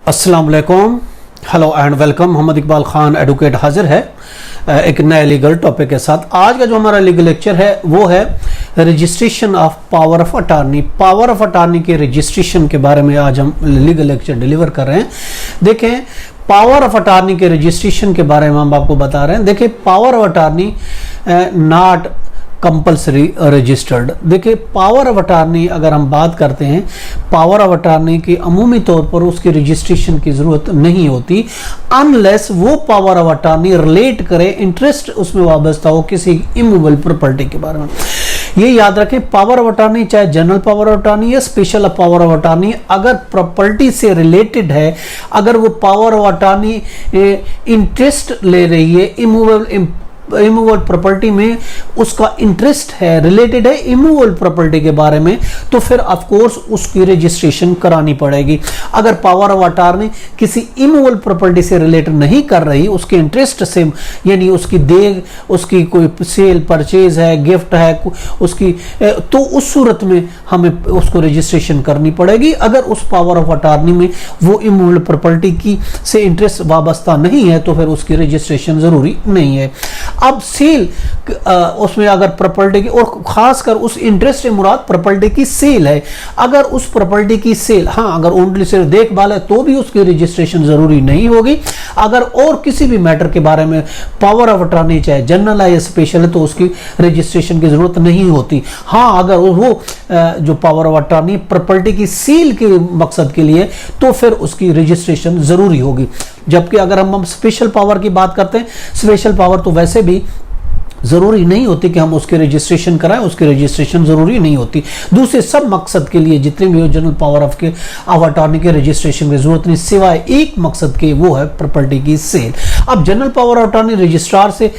अस्सलाम वालेकुम, hello and welcome. Mohammad Iqbal Khan advocate हाजिर है एक नए लीगल टॉपिक के साथ। आज का जो हमारा लीगल लेक्चर है वो है registration of power of attorney. Power of attorney के रजिस्ट्रेशन के बारे में आज हम लीगल लेक्चर डिलीवर कर रहे हैं। देखें, पावर ऑफ अटॉर्नी के रजिस्ट्रेशन के बारे में हम आपको बता रहे हैं। देखिए, power of attorney not compulsory registered. देखिए, पावर ऑफ अटॉर्नी अगर हम बात करते हैं, पावर ऑफ अटॉर्नी की अमूमी तौर पर उसकी रजिस्ट्रेशन की ज़रूरत नहीं होती अनलेस वो पावर ऑफ अटॉर्नी रिलेट करे, इंटरेस्ट उसमें वाबस्ता हो किसी इमूवेबल प्रॉपर्टी के बारे में। ये याद रखें, पावर ऑफ अटॉर्नी चाहे जनरल पावर ऑफ अटॉर्नी या स्पेशल पावर ऑफ अटॉर्नी, अगर प्रॉपर्टी से रिलेटेड है, अगर वो पावर ऑफ अटॉर्नी इंटरेस्ट ले रही है इमूवेबल प्रॉपर्टी में, उसका इंटरेस्ट है, रिलेटेड है इमूवेबल प्रॉपर्टी के बारे में, तो फिर ऑफ कोर्स उसकी रजिस्ट्रेशन करानी पड़ेगी। अगर पावर ऑफ अटॉर्नी किसी इमूवेबल प्रॉपर्टी से रिलेट नहीं कर रही, उसके इंटरेस्ट से, यानी उसकी देग, उसकी कोई सेल परचेज है, गिफ्ट है उसकी, तो उस सूरत में हमें उसको रजिस्ट्रेशन करनी पड़ेगी। अगर उस पावर ऑफ अटॉर्नी में वो इमूवेबल प्रॉपर्टी की से इंटरेस्ट वाबस्ता नहीं है तो फिर उसकी रजिस्ट्रेशन जरूरी नहीं है। अब सेल, उसमें अगर प्रॉपर्टी की, और खासकर उस इंटरेस्ट से मुराद प्रॉपर्टी की सेल है, अगर उस प्रॉपर्टी की सेल, हाँ, अगर ओनली सिर्फ देखभाल है तो भी उसकी रजिस्ट्रेशन जरूरी नहीं होगी। अगर और किसी भी मैटर के बारे में पावर ऑफ अटॉर्नी चाहे जनरल है या स्पेशल है तो उसकी रजिस्ट्रेशन की जरूरत नहीं होती। हाँ, अगर वो जो पावर ऑफ अटॉर्नी प्रॉपर्टी की सेल के मकसद के लिए, तो फिर उसकी रजिस्ट्रेशन जरूरी होगी। जबकि अगर हम स्पेशल पावर की बात करते हैं, स्पेशल पावर तो वैसे भी ज़रूरी नहीं होती कि हम उसकी रजिस्ट्रेशन कराएं, उसकी रजिस्ट्रेशन ज़रूरी नहीं होती। दूसरे सब मकसद के लिए जितने भी हो जनरल पावर ऑफ अटॉर्नी के रजिस्ट्रेशन की ज़रूरत नहीं, सिवाय एक मकसद के, वो है प्रॉपर्टी की सेल। अब general power of attorney registrar से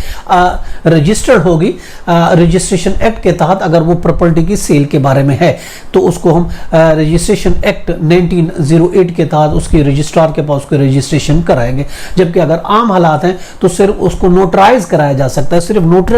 रजिस्टर्ड होगी रजिस्ट्रेशन एक्ट के तहत। अगर वो प्रॉपर्टी की सेल के बारे में है तो उसको हम रजिस्ट्रेशन एक्ट 1908 के तहत उसकी रजिस्ट्रार के पास उसको रजिस्ट्रेशन कराएंगे। जबकि अगर आम हालात हैं तो सिर्फ उसको नोटराइज कराया जा सकता है, सिर्फ नोटराइज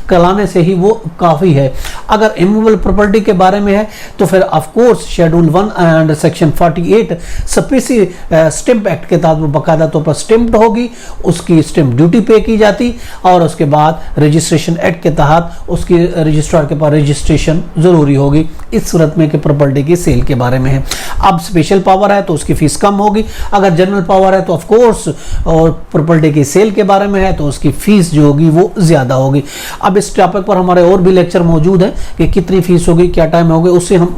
कराने से ही वो काफ़ी है। अगर इमूवेबल प्रॉपर्टी के बारे में है तो फिर of course schedule 1 and section 48 स्पेसी स्टैंप एक्ट के तहत वो बाकायदा तौर पर स्टैम्प्ड होगी, उसकी स्टैंप ड्यूटी पे की जाती, और उसके बाद रजिस्ट्रेशन एक्ट के तहत उसकी रजिस्ट्रार के पास रजिस्ट्रेशन जरूरी होगी इस सूरत में कि प्रॉपर्टी की सेल के बारे में है। अब स्पेशल पावर है तो उसकी फीस कम होगी, अगर जनरल पावर है तो ऑफ कोर्स, और प्रॉपर्टी की सेल के बारे में है तो उसकी फीस जो होगी वो ज्यादा होगी। अब इस टॉपिक पर हमारे और भी लेक्चर मौजूद हैं कि कितनी फीस होगी, क्या टाइम होगा, उससे हम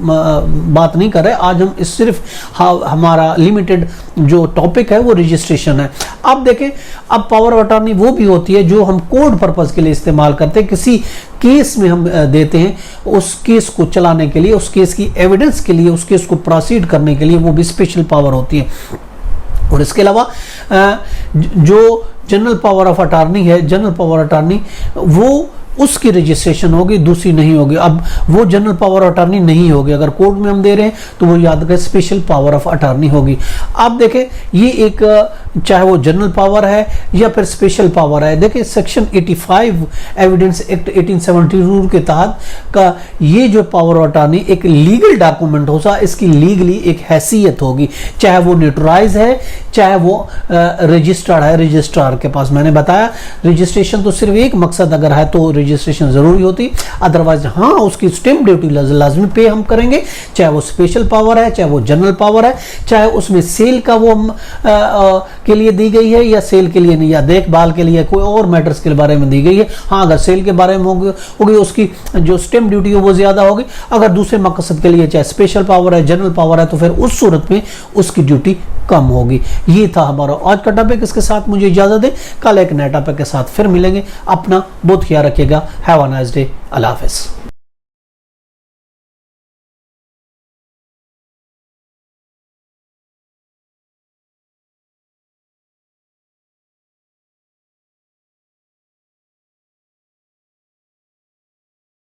बात नहीं कर रहे। आज हम सिर्फ हमारा लिमिटेड जो टॉपिक है वो रजिस्ट्रेशन है। अब देखें, अब पावर ऑफ अटॉर्नी वो भी होती है जो हम कोर्ट पर्पस के लिए इस्तेमाल करते हैं, किसी केस में हम देते हैं, उस केस को चलाने के लिए, उस केस की एविडेंस के लिए, उस केस को प्रोसीड करने के लिए, वो भी स्पेशल पावर होती है। और इसके अलावा जो जनरल पावर ऑफ अटॉर्नी है, जनरल पावर अटॉर्नी वो उसकी रजिस्ट्रेशन होगी, दूसरी नहीं होगी। अब वो जनरल पावर ऑफ अटॉर्नी नहीं होगी, अगर कोर्ट में हम दे रहे हैं तो वो याद रखें स्पेशल पावर ऑफ अटॉर्नी होगी। आप देखें, ये एक, चाहे वो जनरल पावर है या फिर स्पेशल पावर है, देखिए सेक्शन 85 एविडेंस एक्ट 1872 के तहत का ये जो पावर ऑफ अटॉर्नी एक लीगल डॉक्यूमेंट होगा, इसकी लीगली एक हैसियत होगी, चाहे वो न्यूट्रलाइज है, चाहे वो रजिस्टर्ड है रजिस्ट्रार के पास। मैंने बताया रजिस्ट्रेशन तो सिर्फ एक मकसद अगर है तो रजिस्ट्रेशन जरूरी होती, अदरवाइज हाँ उसकी स्टैंप ड्यूटी लाजमी पे हम करेंगे, चाहे वो स्पेशल पावर है, चाहे वो जनरल पावर है, चाहे उसमें सेल का वो के लिए दी गई है या सेल के लिए नहीं, या देखभाल के लिए, कोई और मैटर्स के बारे में दी गई है। हाँ, अगर सेल के बारे में होगी उसकी जो स्टैंप ड्यूटी है वो ज्यादा होगी। अगर दूसरे मकसद के लिए चाहे स्पेशल पावर है, जनरल पावर है, तो फिर उस सूरत में उसकी ड्यूटी कम होगी। ये था हमारा आज का टॉपिक। इसके साथ मुझे इजाजत दें, कल एक नए टॉपिक के साथ फिर मिलेंगे। अपना बहुत ख्याल रखिएगा। Have a nice day. अल्लाह हाफिज़।